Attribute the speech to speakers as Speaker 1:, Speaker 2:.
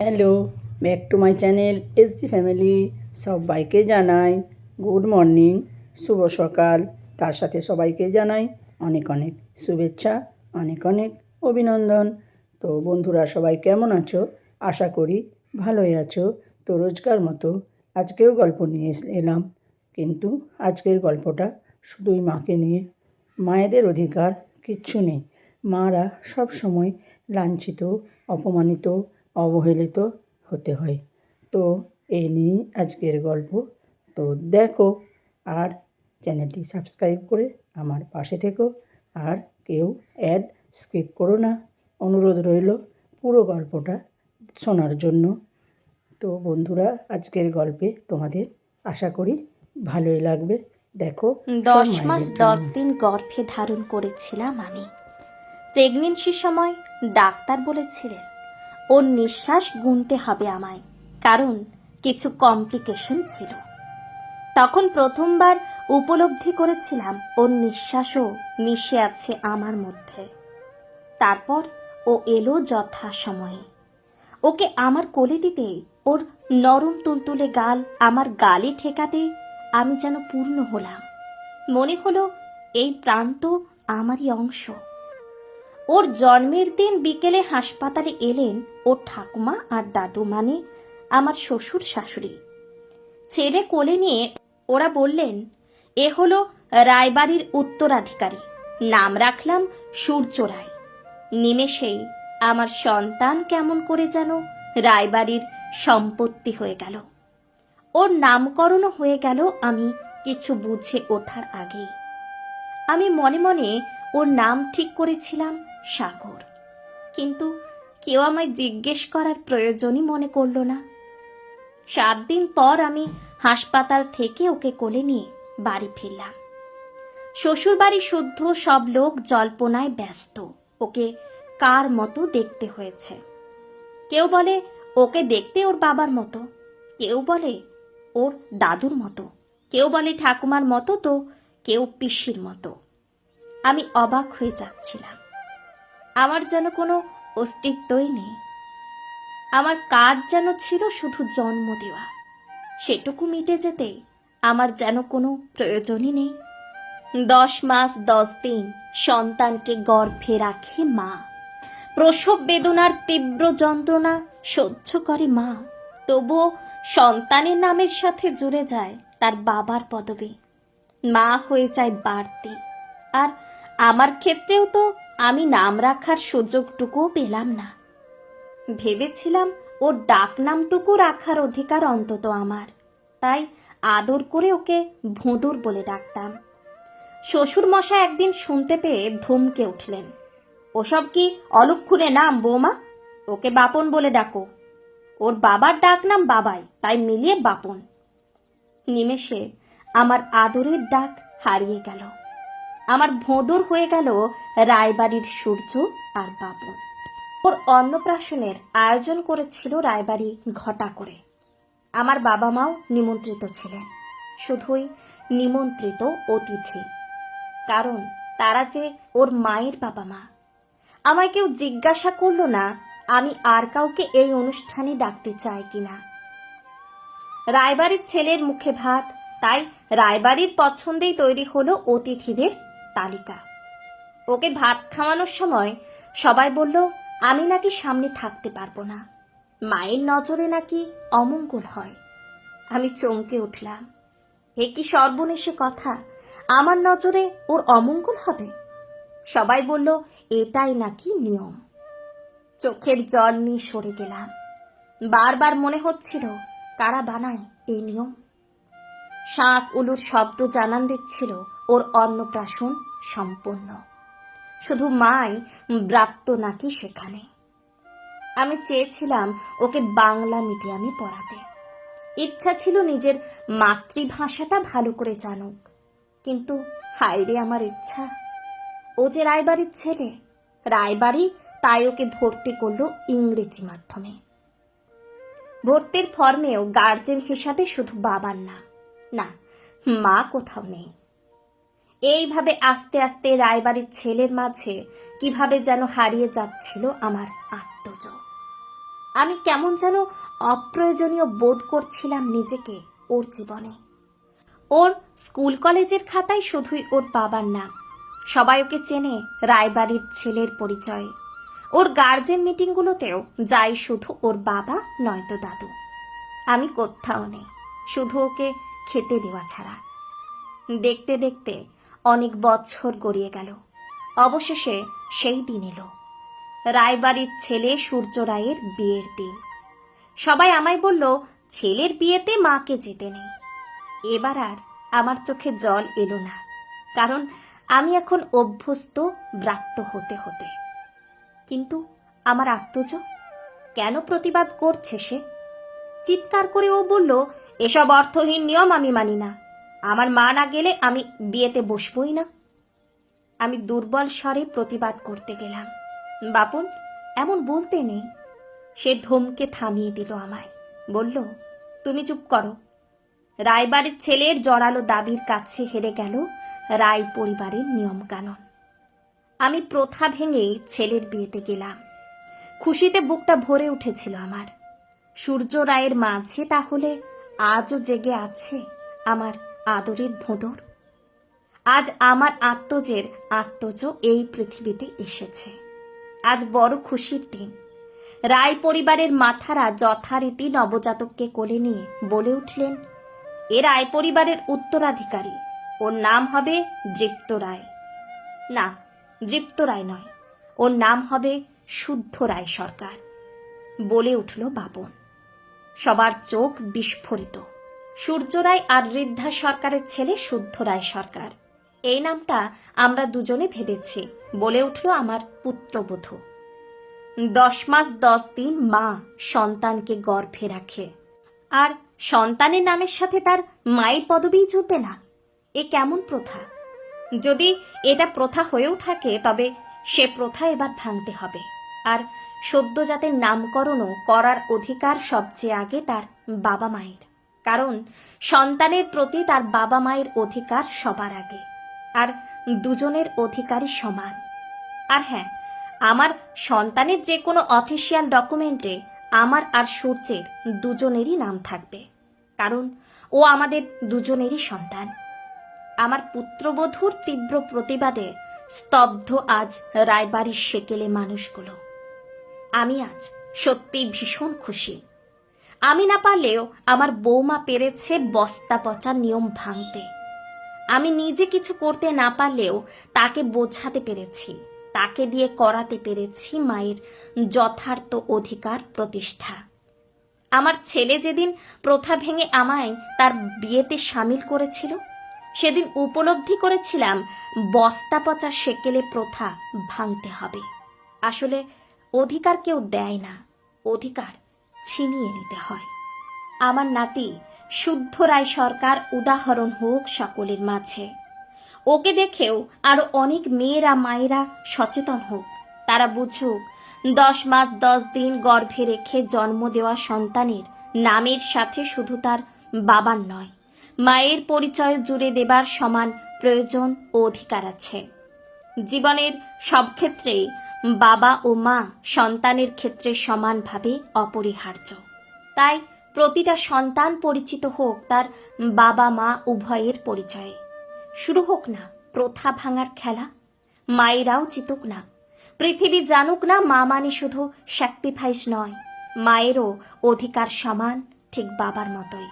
Speaker 1: Hello, back to my channel SG family. সবাইকে জানাই good morning, শুভ সকাল। তার সাথে সবাইকে জানাই অনেক অনেক শুভেচ্ছা, অনেক অনেক অভিনন্দন। তো বন্ধুরা, সবাই কেমন আছো? আশা করি ভালোই আছো। তো রোজকার মতো আজকেও গল্প নিয়ে এলাম, কিন্তু আজকের গল্পটা শুধুই মাকে নিয়ে। মায়েদের অধিকার কিচ্ছু নেই। মারা সব সময় লাঞ্ছিত, অপমানিত, অবহেলিত হতে হয়। তো এই নিয়েই আজকের গল্প। তো দেখো, আর চ্যানেলটি সাবস্ক্রাইব করে আমার পাশে থেকো। আর কেউ অ্যাড স্কিপ করো না, অনুরোধ রইল পুরো গল্পটা শোনার জন্য। তো বন্ধুরা, আজকের গল্পে তোমাদের আশা করি ভালোই লাগবে। দেখো,
Speaker 2: 10 মাস 10 দিন গর্ভে ধারণ করেছিলাম আমি। প্রেগনেন্সির সময় ডাক্তার বলেছিলেন ওর নিঃশ্বাস গুনতে হবে আমায়, কারণ কিছু কমপ্লিকেশন ছিল। তখন প্রথমবার উপলব্ধি করেছিলাম ওর নিঃশ্বাসও মিশে আছে আমার মধ্যে। তারপর ও এলো যথা সময়ে। ওকে আমার কোলে দিতে, ওর নরম তুলতুলে গাল আমার গালে ঠেকাতে আমি যেন পূর্ণ হলাম। মনে হলো এই প্রাণ তো আমারই অংশ। ওর জন্মের দিন বিকেলে হাসপাতালে এলেন ওর ঠাকুমা আর দাদু, মানে আমার শ্বশুর শাশুড়ি। ছেলে কোলে নিয়ে ওরা বললেন, এ হলো রায়বাড়ির উত্তরাধিকারী, নাম রাখলাম সূর্য রায়। নিমেষেই আমার সন্তান কেমন করে যেন রায়বাড়ির সম্পত্তি হয়ে গেল। ওর নামকরণও হয়ে গেল আমি কিছু বুঝে ওঠার আগেই। আমি মনে মনে ওর নাম ঠিক করেছিলাম সাগর, কিন্তু কেউ আমায় জিজ্ঞেস করার প্রয়োজনই মনে করল না। 7 দিন পর আমি হাসপাতাল থেকে ওকে কোলে নিয়ে বাড়ি ফিরলাম। শ্বশুর বাড়ি শুদ্ধ সব লোক জল্পনায় ব্যস্ত। ওকে কার মতো দেখতে হয়েছে। কেউ বলে ওকে দেখতে ওর বাবার মতো, কেউ বলে ওর দাদুর মতো, কেউ বলে ঠাকুমার মতো, তো কেউ পিসির মতো। আমি অবাক হয়ে যাচ্ছিলাম। আমার যেন কোনো অস্তিত্বই নেই। আমার কাজ যেন ছিল শুধু জন্ম দেওয়া। সেটুকু মিটে যেতে আমার যেন কোনো প্রয়োজনই নেই। 10 মাস 10 দিন সন্তানকে গর্ভে রাখে মা। প্রসব বেদনার তীব্র যন্ত্রণা সহ্য করে মা। তবুও সন্তানের নামের সাথে জুড়ে যায় তার বাবার পদবি। মা হয়ে যায় বাড়তি। আর আমার ক্ষেত্রেও তো আমি নাম রাখার সুযোগটুকুও পেলাম না। ভেবেছিলাম ওর ডাক নামটুকু রাখার অধিকার অন্তত আমার, তাই আদর করে ওকে ভোঁদর বলে ডাকতাম। শ্বশুর মশাই একদিন শুনতে পেয়ে ধমকে উঠলেন, ওসব কি অলক্ষণে নাম বৌমা? ওকে বাপন বলে ডাকো। ওর বাবার ডাক নাম বাবাই, তাই মিলিয়ে বাপন। নিমেষে আমার আদরের ডাক হারিয়ে গেল। আমার ভোঁদর হয়ে গেল রায়বাড়ির সূর্য আর বাপন। ওর অন্নপ্রাশনের আয়োজন করেছিল রায়বাড়ি ঘটা করে। আমার বাবা মাও নিমন্ত্রিত ছিলেন, শুধুই নিমন্ত্রিত অতিথি, কারণ তারা যে ওর মায়ের বাবা মা। আমায় কেউ জিজ্ঞাসা করল না আমি আর কাউকে এই অনুষ্ঠানে ডাকতে চাই কিনা। রায়বাড়ির ছেলের মুখে ভাত, তাই রায়বাড়ির পছন্দেই তৈরি হলো অতিথিদের তালিকা। ওকে ভাত খাওয়ানোর সময় সবাই বলল আমি নাকি সামনে থাকতে পারবো না, মায়ের নজরে নাকি অমঙ্গল হয়। আমি চমকে উঠলাম, এ কি সর্বনেশে কথা! আমার নজরে ওর অমঙ্গল হবে? সবাই বলল এটাই নাকি নিয়ম। চোখের জল নিয়ে সরে গেলাম। বারবার মনে হচ্ছিল কারা বানায় এই নিয়ম। শাঁখ উলুর শব্দ জানান দিচ্ছিল ওর অন্নপ্রাশন সম্পন্ন। শুধু মাই ব্রাত্য নাকি সেখানে। আমি চেয়েছিলাম ওকে বাংলা মিডিয়ামে পড়াতে। ইচ্ছা ছিল নিজের মাতৃভাষাটা ভালো করে জানুক, কিন্তু হায়রে আমার ইচ্ছা। ও যে রায়বাড়ির ছেলে, রায়বাড়ি তাই ওকে ভর্তি করলো ইংরেজি মাধ্যমে। ভর্তির ফর্মেও গার্জেন হিসাবে শুধু বাবার নাম, না মা কোথাও নেই। এইভাবে আস্তে আস্তে রায়বাড়ির ছেলের মাঝে কিভাবে যেন হারিয়ে যাচ্ছিল আমার আত্মজ। আমি কেমন যেন অপ্রয়োজনীয় বোধ করছিলাম নিজেকে ওর জীবনে। ওর স্কুল কলেজের খাতায় শুধুই ওর বাবার নাম, সবাই ওকে চেনে রায়বাড়ির ছেলের পরিচয়। ওর গার্জেন মিটিংগুলোতেও যাই শুধু ওর বাবা নয়তো দাদু। আমি কোথাও নেই, শুধু ওকে খেতে দেওয়া ছাড়া। দেখতে দেখতে অনেক বছর গড়িয়ে গেল। অবশেষে সেই দিন এলো, রায়বাড়ির ছেলে সূর্য রায়ের বিয়ের দিন। সবাই আমায় বলল ছেলের বিয়েতে মাকে যেতে নেই। এবার আর আমার চোখে জল এলো না, কারণ আমি এখন অভ্যস্ত ব্রাত্য হতে হতে। কিন্তু আমার আত্মজ কেন প্রতিবাদ করছে সে? চিৎকার করে ও বলল, এসব অর্থহীন নিয়ম আমি মানি না। আমার মা না গেলে আমি বিয়েতে বসবই না। আমি দুর্বল স্বরে প্রতিবাদ করতে গেলাম। বাপন, এমন বলতে নেই। সে ধমকে থামিয়ে দিল আমায়, বলল, তুমি চুপ করো। রায়বাড়ির ছেলের জোরালো দাবির কাছে হেরে গেল রায় পরিবারের নিয়ম কানুন। আমি প্রথা ভেঙেই ছেলের বিয়েতে গেলাম। খুশিতে বুকটা ভরে উঠেছিল আমার। সূর্য রায়ের মাঝে তাহলে আজও জেগে আছে আমার আদরের ভোঁদর। আজ আমার আত্মজের আত্মজ এই পৃথিবীতে এসেছে। আজ বড় খুশির দিন। রায় পরিবারের মাথারা যথারীতি নবজাতককে কোলে নিয়ে বলে উঠলেন, এ রায় পরিবারের উত্তরাধিকারী, ওর নাম হবে দৃপ্ত রায়। না, দৃপ্ত রায় নয়, ওর নাম হবে শুদ্ধ রায় সরকার, বলে উঠল বাপন। সবার চোখ বিস্ফোরিত। সূর্য রায় আর ঋদ্ধা সরকারের ছেলে শুদ্ধ রায় সরকার, এই নামটা আমরা দুজনে ভেবেছি, বলে উঠল আমার পুত্রবধূ। 10 মাস 10 দিন মা সন্তানকে গর্ভে রাখে, আর সন্তানের নামের সাথে তার মায়ের পদবী জুটবে না? এ কেমন প্রথা? যদি এটা প্রথা হয়েও থাকে, তবে সে প্রথা এবার ভাঙতে হবে। আর সদ্যজাতের নামকরণও করার অধিকার সবচেয়ে আগে তার বাবা মায়ের, কারণ সন্তানের প্রতি তার বাবা মায়ের অধিকার সবার আগে, আর দুজনের অধিকারই সমান। আর হ্যাঁ, আমার সন্তানের যে কোনো অফিসিয়াল ডকুমেন্টে আমার আর সূর্যের দুজনেরই নাম থাকবে, কারণ ও আমাদের দুজনেরই সন্তান। আমার পুত্রবধূর তীব্র প্রতিবাদে স্তব্ধ আজ রায়বাড়ির সেকেলে মানুষগুলো। আমি আজ সত্যি ভীষণ খুশি। আমি না পারলেও আমার বৌমা পেরেছে বস্তা পচা নিয়ম ভাঙতে। আমি নিজে কিছু করতে না পারলেও তাকে বোঝাতে পেরেছি, তাকে দিয়ে করাতে পেরেছি মায়ের যথার্থ অধিকার প্রতিষ্ঠা। আমার ছেলে যেদিন প্রথা ভেঙে আমায় তার বিয়েতে সামিল করেছিল, সেদিন উপলব্ধি করেছিলাম বস্তা পচা সেকেলে প্রথা ভাঙতে হবে। আসলে অধিকার কেউ দেয় না, অধিকার ছিনিয়ে নিতে হয়। আমার নাতি শুদ্ধ রায় সরকার উদাহরণ হোক সকলের মাঝে। ওকে দেখেও আরো অনেক মেয়েরা মায়েরা সচেতন হোক, তারা বুঝুক 10 মাস 10 দিন গর্ভে রেখে জন্ম দেওয়া সন্তানের নামের সাথে শুধু তার বাবার নয়, মায়ের পরিচয় জুড়ে দেবার সমান প্রয়োজন ও অধিকার আছে। জীবনের সব ক্ষেত্রেই বাবা ও মা সন্তানের ক্ষেত্রে সমানভাবে অপরিহার্য। তাই প্রতিটা সন্তান পরিচিত হোক তার বাবা মা উভয়ের পরিচয়ে। শুরু হোক না প্রথা ভাঙার খেলা। মায়েরাও জিতুক না, পৃথিবী জানুক না মা মানে শুধু স্যাক্রিফাইস নয়, মায়েরও অধিকার সমান ঠিক বাবার মতোই।